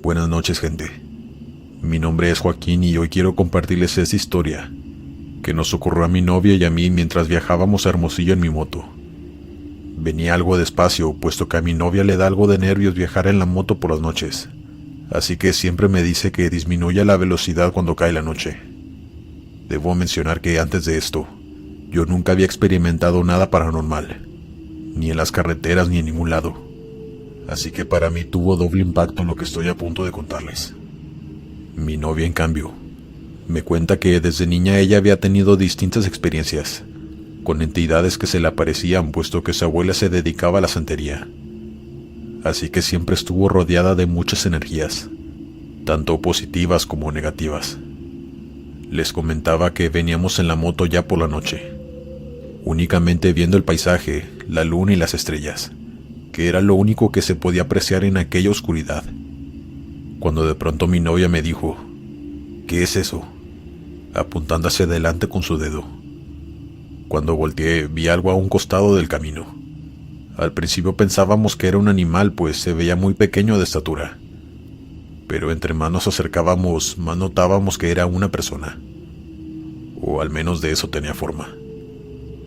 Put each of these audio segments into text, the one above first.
Buenas noches, gente. Mi nombre es Joaquín y hoy quiero compartirles esta historia que nos ocurrió a mi novia y a mí mientras viajábamos a Hermosillo en mi moto. Venía algo despacio, puesto que a mi novia le da algo de nervios viajar en la moto por las noches, así que siempre me dice que disminuya la velocidad cuando cae la noche. Debo mencionar que antes de esto, yo nunca había experimentado nada paranormal, ni en las carreteras ni en ningún lado, así que para mí tuvo doble impacto lo que estoy a punto de contarles. Mi novia, en cambio, me cuenta que desde niña ella había tenido distintas experiencias con entidades que se le aparecían, puesto que su abuela se dedicaba a la santería. Así que siempre estuvo rodeada de muchas energías, tanto positivas como negativas. Les comentaba que veníamos en la moto ya por la noche, únicamente viendo el paisaje, la luna y las estrellas, que era lo único que se podía apreciar en aquella oscuridad, cuando de pronto mi novia me dijo: ¿qué es eso?, apuntando hacia adelante con su dedo. Cuando volteé, vi algo a un costado del camino. Al principio pensábamos que era un animal, pues se veía muy pequeño de estatura, pero entre más nos acercábamos, más notábamos que era una persona, o al menos de eso tenía forma,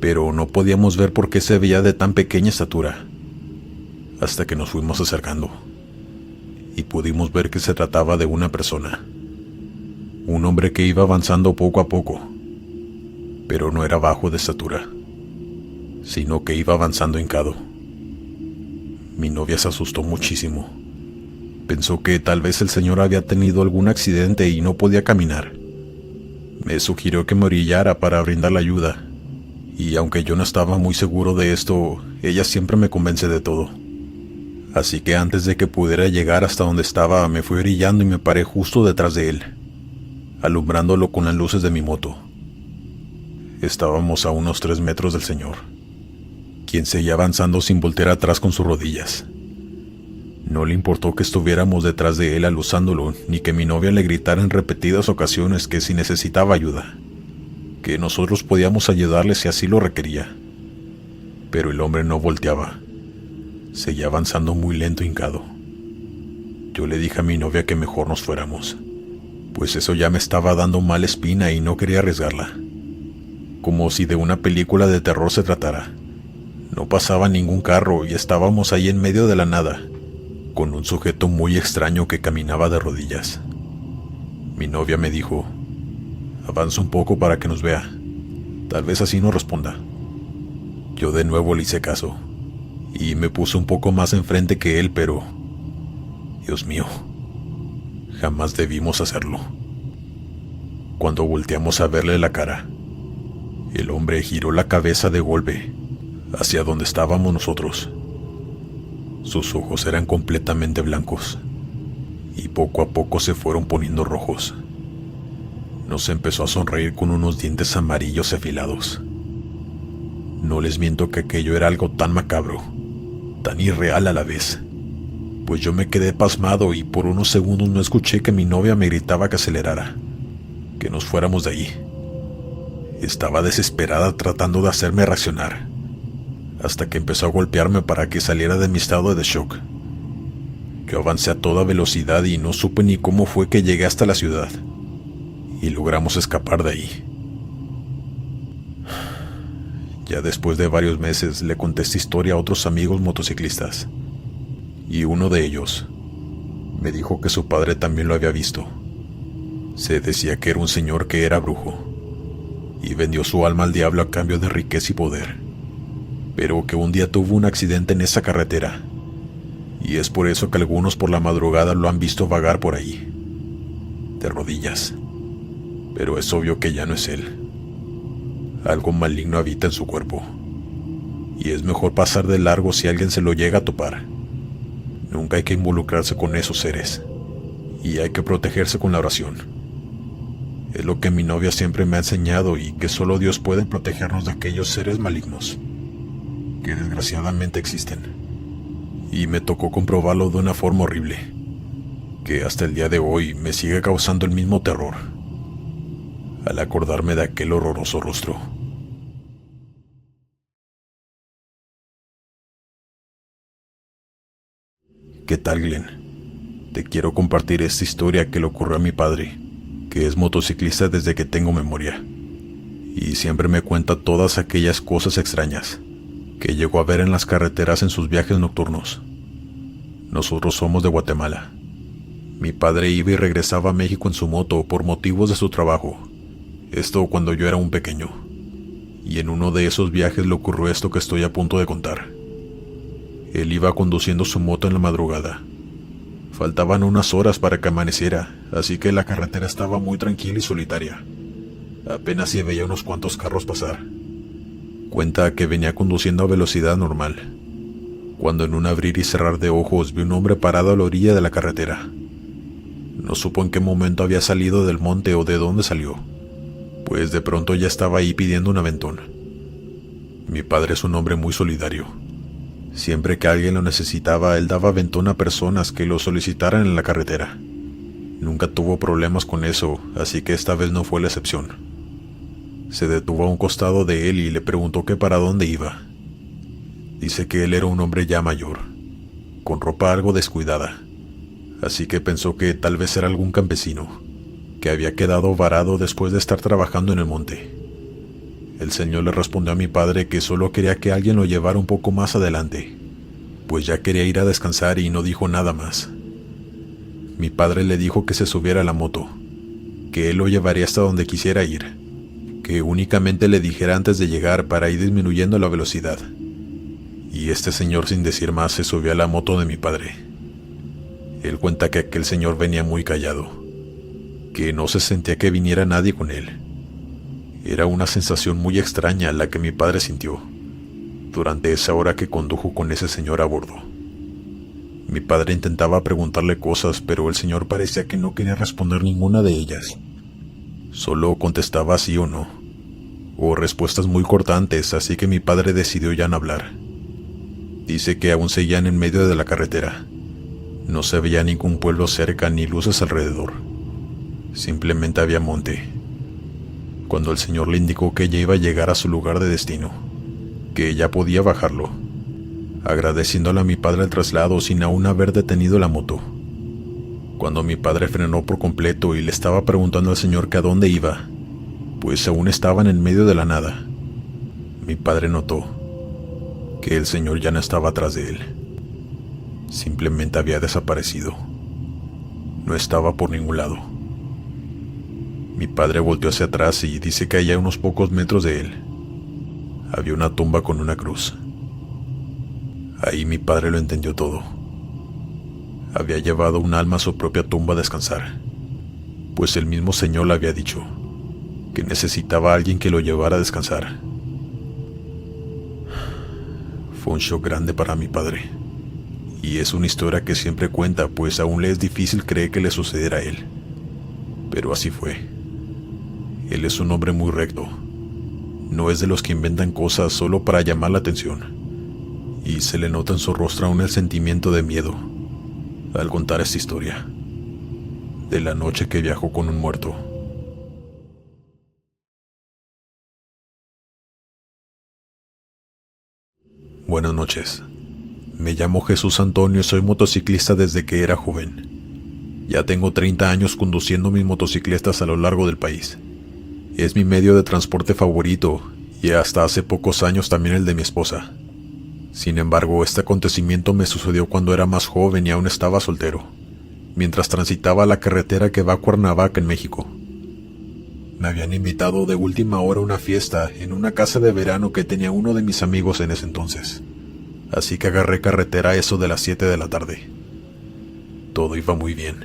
pero no podíamos ver por qué se veía de tan pequeña estatura, hasta que nos fuimos acercando, y pudimos ver que se trataba de una persona, un hombre que iba avanzando poco a poco, pero no era bajo de estatura, sino que iba avanzando hincado. Mi novia se asustó muchísimo. Pensó que tal vez el señor había tenido algún accidente y no podía caminar. Me sugirió que me orillara para brindarle ayuda, y aunque yo no estaba muy seguro de esto, ella siempre me convence de todo. Así que antes de que pudiera llegar hasta donde estaba, me fui orillando y me paré justo detrás de él, alumbrándolo con las luces de mi moto. Estábamos a unos 3 metros del señor, quien seguía avanzando sin voltear atrás con sus rodillas. No le importó que estuviéramos detrás de él alusándolo, ni que mi novia le gritara en repetidas ocasiones que si necesitaba ayuda, que nosotros podíamos ayudarle si así lo requería. Pero el hombre no volteaba. Seguía avanzando muy lento, hincado. Yo le dije a mi novia que mejor nos fuéramos, pues eso ya me estaba dando mala espina y no quería arriesgarla. Como si de una película de terror se tratara. No pasaba ningún carro y estábamos ahí en medio de la nada, con un sujeto muy extraño que caminaba de rodillas. Mi novia me dijo: avanza un poco para que nos vea, tal vez así nos responda. Yo de nuevo le hice caso, y me puse un poco más enfrente que él, pero... Dios mío, jamás debimos hacerlo. Cuando volteamos a verle la cara, el hombre giró la cabeza de golpe hacia donde estábamos nosotros. Sus ojos eran completamente blancos y poco a poco se fueron poniendo rojos. Nos empezó a sonreír con unos dientes amarillos y afilados. No les miento que aquello era algo tan macabro, tan irreal a la vez, pues yo me quedé pasmado y por unos segundos no escuché que mi novia me gritaba que acelerara, que nos fuéramos de ahí. Estaba desesperada tratando de hacerme reaccionar, hasta que empezó a golpearme para que saliera de mi estado de shock. Yo avancé a toda velocidad y no supe ni cómo fue que llegué hasta la ciudad, y logramos escapar de ahí. Ya después de varios meses le conté esta historia a otros amigos motociclistas, y uno de ellos me dijo que su padre también lo había visto. Se decía que era un señor que era brujo, y vendió su alma al diablo a cambio de riqueza y poder, pero que un día tuvo un accidente en esa carretera, y es por eso que algunos por la madrugada lo han visto vagar por ahí, de rodillas. Pero es obvio que ya no es él. Algo maligno habita en su cuerpo, y es mejor pasar de largo si alguien se lo llega a topar. Nunca hay que involucrarse con esos seres, y hay que protegerse con la oración. Es lo que mi novia siempre me ha enseñado, y que solo Dios puede protegernos de aquellos seres malignos, que desgraciadamente existen. Y me tocó comprobarlo de una forma horrible, que hasta el día de hoy me sigue causando el mismo terror, al acordarme de aquel horroroso rostro. ¿Qué tal, Glenn? Te quiero compartir esta historia que le ocurrió a mi padre, que es motociclista desde que tengo memoria, y siempre me cuenta todas aquellas cosas extrañas que llegó a ver en las carreteras en sus viajes nocturnos. Nosotros somos de Guatemala. Mi padre iba y regresaba a México en su moto por motivos de su trabajo. Esto cuando yo era un pequeño. Y en uno de esos viajes le ocurrió esto que estoy a punto de contar. Él iba conduciendo su moto en la madrugada. Faltaban unas horas para que amaneciera, así que la carretera estaba muy tranquila y solitaria. Apenas se veía unos cuantos carros pasar. Cuenta que venía conduciendo a velocidad normal, cuando en un abrir y cerrar de ojos vi un hombre parado a la orilla de la carretera. No supo en qué momento había salido del monte o de dónde salió, pues de pronto ya estaba ahí pidiendo un aventón. Mi padre es un hombre muy solidario. Siempre que alguien lo necesitaba, él daba aventón a personas que lo solicitaran en la carretera. Nunca tuvo problemas con eso, así que esta vez no fue la excepción. Se detuvo a un costado de él y le preguntó que para dónde iba. Dice que él era un hombre ya mayor, con ropa algo descuidada, así que pensó que tal vez era algún campesino, que había quedado varado después de estar trabajando en el monte. El señor le respondió a mi padre que solo quería que alguien lo llevara un poco más adelante, pues ya quería ir a descansar y no dijo nada más. Mi padre le dijo que se subiera a la moto, que él lo llevaría hasta donde quisiera ir, que únicamente le dijera antes de llegar para ir disminuyendo la velocidad. Y este señor, sin decir más, se subió a la moto de mi padre. Él cuenta que aquel señor venía muy callado, que no se sentía que viniera nadie con él. Era una sensación muy extraña la que mi padre sintió durante esa hora que condujo con ese señor a bordo. Mi padre intentaba preguntarle cosas, pero el señor parecía que no quería responder ninguna de ellas. Solo contestaba sí o no, o respuestas muy cortantes, así que mi padre decidió ya no hablar. Dice que aún seguían en medio de la carretera. No se veía ningún pueblo cerca ni luces alrededor. Simplemente había monte. Cuando el señor le indicó que ya iba a llegar a su lugar de destino, que ya podía bajarlo, agradeciéndole a mi padre el traslado sin aún haber detenido la moto. Cuando mi padre frenó por completo y le estaba preguntando al señor que a dónde iba, pues aún estaban en medio de la nada, mi padre notó que el señor ya no estaba atrás de él. Simplemente había desaparecido. No estaba por ningún lado. Mi padre volteó hacia atrás y dice que allá a unos pocos metros de él había una tumba con una cruz. Ahí mi padre lo entendió todo. Había llevado un alma a su propia tumba a descansar, pues el mismo señor le había dicho que necesitaba a alguien que lo llevara a descansar. Fue un shock grande para mi padre, y es una historia que siempre cuenta, pues aún le es difícil creer que le sucediera a él. Pero así fue. Él es un hombre muy recto. No es de los que inventan cosas solo para llamar la atención, y se le nota en su rostro aún el sentimiento de miedo al contar esta historia de la noche que viajó con un muerto. Buenas noches. Me llamo Jesús Antonio y soy motociclista desde que era joven. Ya tengo 30 años conduciendo mis motocicletas a lo largo del país. Es mi medio de transporte favorito y hasta hace pocos años también el de mi esposa. Sin embargo, este acontecimiento me sucedió cuando era más joven y aún estaba soltero, mientras transitaba la carretera que va a Cuernavaca, en México. Me habían invitado de última hora a una fiesta en una casa de verano que tenía uno de mis amigos en ese entonces, así que agarré carretera a eso de las 7 de la tarde. Todo iba muy bien,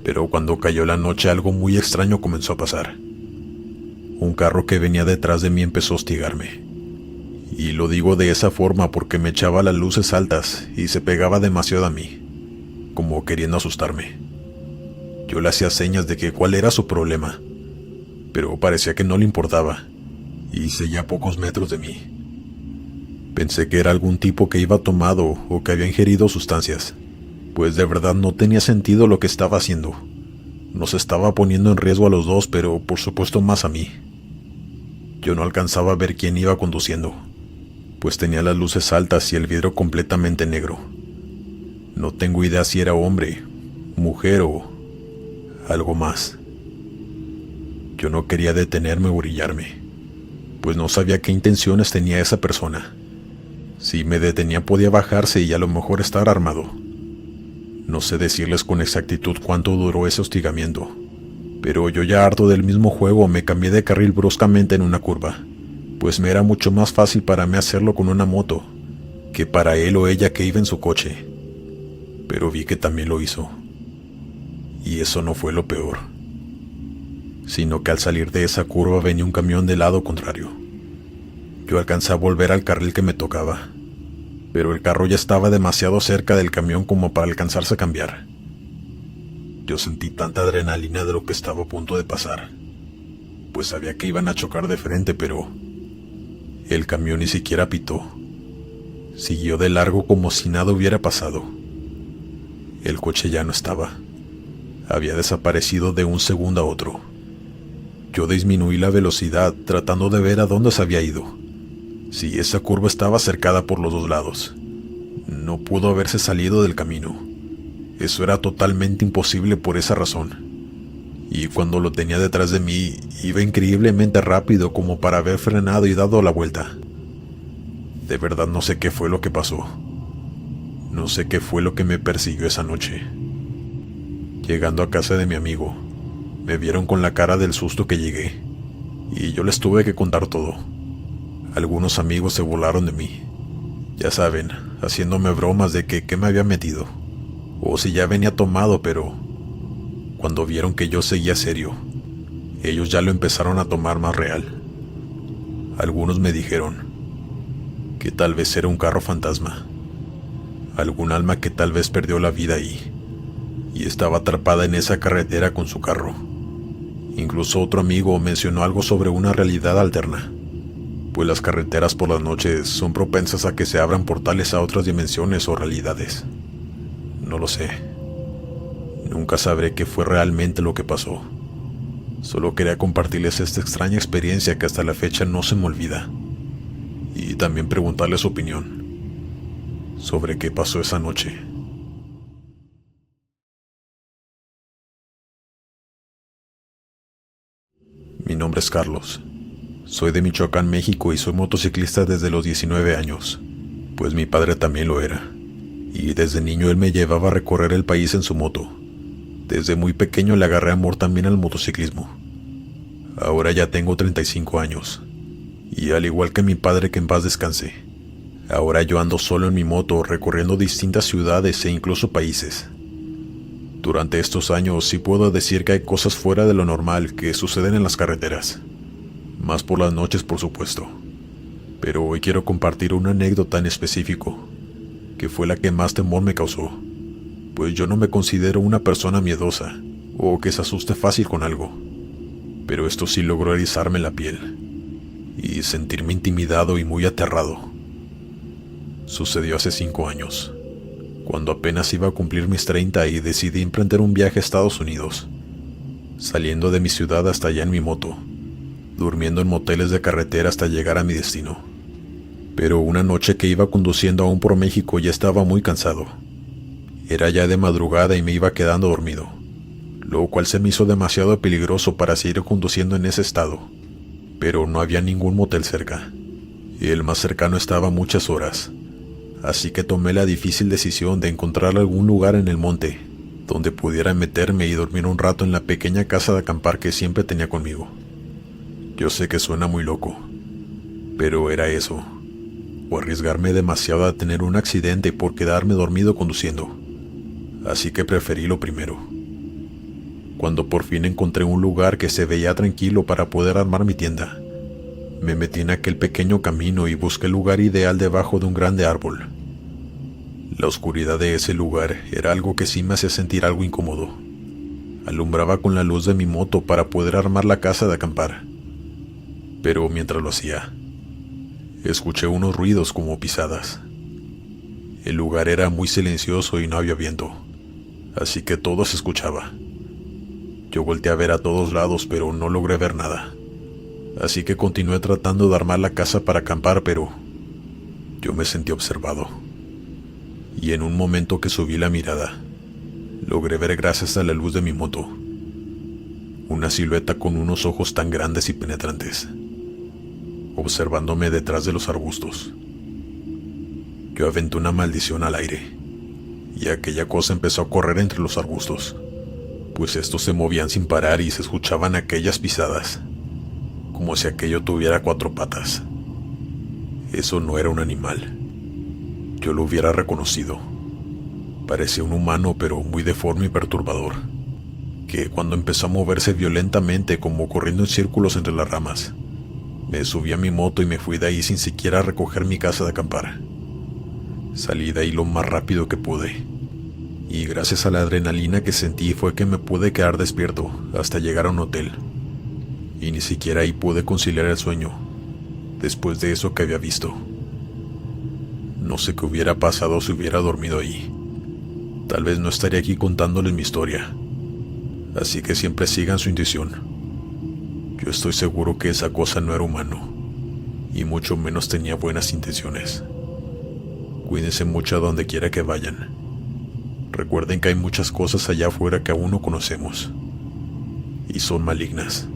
pero cuando cayó la noche algo muy extraño comenzó a pasar. Un carro que venía detrás de mí empezó a hostigarme. Y lo digo de esa forma porque me echaba las luces altas y se pegaba demasiado a mí, como queriendo asustarme. Yo le hacía señas de que cuál era su problema, pero parecía que no le importaba, y seguía a pocos metros de mí. Pensé que era algún tipo que iba tomado o que había ingerido sustancias, pues de verdad no tenía sentido lo que estaba haciendo. Nos estaba poniendo en riesgo a los dos, pero por supuesto más a mí. Yo no alcanzaba a ver quién iba conduciendo, pues tenía las luces altas y el vidrio completamente negro. No tengo idea si era hombre, mujer o algo más. Yo no quería detenerme o orillarme, pues no sabía qué intenciones tenía esa persona. Si me detenía podía bajarse y a lo mejor estar armado. No sé decirles con exactitud cuánto duró ese hostigamiento, pero yo ya harto del mismo juego me cambié de carril bruscamente en una curva, pues me era mucho más fácil para mí hacerlo con una moto que para él o ella que iba en su coche. Pero vi que también lo hizo. Y eso no fue lo peor, sino que al salir de esa curva venía un camión del lado contrario. Yo alcancé a volver al carril que me tocaba, pero el carro ya estaba demasiado cerca del camión como para alcanzarse a cambiar. Yo sentí tanta adrenalina de lo que estaba a punto de pasar, pues sabía que iban a chocar de frente, pero el camión ni siquiera pitó. Siguió de largo como si nada hubiera pasado. El coche ya no estaba. Había desaparecido de un segundo a otro. Yo disminuí la velocidad tratando de ver a dónde se había ido. Si esa curva estaba cercada por los dos lados, no pudo haberse salido del camino. Eso era totalmente imposible por esa razón. Y cuando lo tenía detrás de mí, iba increíblemente rápido como para haber frenado y dado la vuelta. De verdad no sé qué fue lo que pasó. No sé qué fue lo que me persiguió esa noche. Llegando a casa de mi amigo, me vieron con la cara del susto que llegué, y yo les tuve que contar todo. Algunos amigos se burlaron de mí, ya saben, haciéndome bromas de que qué me había metido, o si ya venía tomado, pero cuando vieron que yo seguía serio, ellos ya lo empezaron a tomar más real. Algunos me dijeron que tal vez era un carro fantasma, algún alma que tal vez perdió la vida ahí y estaba atrapada en esa carretera con su carro. Incluso otro amigo mencionó algo sobre una realidad alterna, pues las carreteras por las noches son propensas a que se abran portales a otras dimensiones o realidades. No lo sé. Nunca sabré qué fue realmente lo que pasó. Solo quería compartirles esta extraña experiencia que hasta la fecha no se me olvida, y también preguntarles su opinión sobre qué pasó esa noche. Mi nombre es Carlos. Soy de Michoacán, México, y soy motociclista desde los 19 años, pues mi padre también lo era, y desde niño él me llevaba a recorrer el país en su moto. Desde muy pequeño le agarré amor también al motociclismo. Ahora ya tengo 35 años, y al igual que mi padre, que en paz descanse, ahora yo ando solo en mi moto recorriendo distintas ciudades e incluso países. Durante estos años sí puedo decir que hay cosas fuera de lo normal que suceden en las carreteras, más por las noches por supuesto, pero hoy quiero compartir una anécdota en específico, que fue la que más temor me causó, pues yo no me considero una persona miedosa o que se asuste fácil con algo, pero esto sí logró erizarme la piel y sentirme intimidado y muy aterrado. Sucedió hace 5 años, cuando apenas iba a cumplir mis 30 y decidí emprender un viaje a Estados Unidos, saliendo de mi ciudad hasta allá en mi moto, durmiendo en moteles de carretera hasta llegar a mi destino. Pero una noche que iba conduciendo aún por México ya estaba muy cansado. Era ya de madrugada y me iba quedando dormido, lo cual se me hizo demasiado peligroso para seguir conduciendo en ese estado, pero no había ningún motel cerca, y el más cercano estaba a muchas horas. Así que tomé la difícil decisión de encontrar algún lugar en el monte donde pudiera meterme y dormir un rato en la pequeña casa de acampar que siempre tenía conmigo. Yo sé que suena muy loco, pero era eso, o arriesgarme demasiado a tener un accidente por quedarme dormido conduciendo. Así que preferí lo primero. Cuando por fin encontré un lugar que se veía tranquilo para poder armar mi tienda, me metí en aquel pequeño camino y busqué el lugar ideal debajo de un grande árbol. La oscuridad de ese lugar era algo que sí me hacía sentir algo incómodo. Alumbraba con la luz de mi moto para poder armar la casa de acampar. Pero mientras lo hacía, escuché unos ruidos como pisadas. El lugar era muy silencioso y no había viento, así que todo se escuchaba. Yo volteé a ver a todos lados, pero no logré ver nada. Así que continué tratando de armar la casa para acampar, pero yo me sentí observado. Y en un momento que subí la mirada, Logré ver gracias a la luz de mi moto una silueta con unos ojos tan grandes y penetrantes, observándome detrás de los arbustos. Yo aventé una maldición al aire, y aquella cosa empezó a correr entre los arbustos, pues estos se movían sin parar y se escuchaban aquellas pisadas, como si aquello tuviera 4 patas. Eso no era un animal. Yo lo hubiera reconocido. Parecía un humano, pero muy deforme y perturbador, que cuando empezó a moverse violentamente como corriendo en círculos entre las ramas, me subí a mi moto y me fui de ahí sin siquiera recoger mi casa de acampar. Salí de ahí lo más rápido que pude, y gracias a la adrenalina que sentí fue que me pude quedar despierto hasta llegar a un hotel, y ni siquiera ahí pude conciliar el sueño después de eso que había visto. No sé qué hubiera pasado si hubiera dormido ahí. Tal vez no estaría aquí contándoles mi historia, así que siempre sigan su intuición. Yo estoy seguro que esa cosa no era humano, y mucho menos tenía buenas intenciones. Cuídense mucho a donde quiera que vayan. Recuerden que hay muchas cosas allá afuera que aún no conocemos, y son malignas.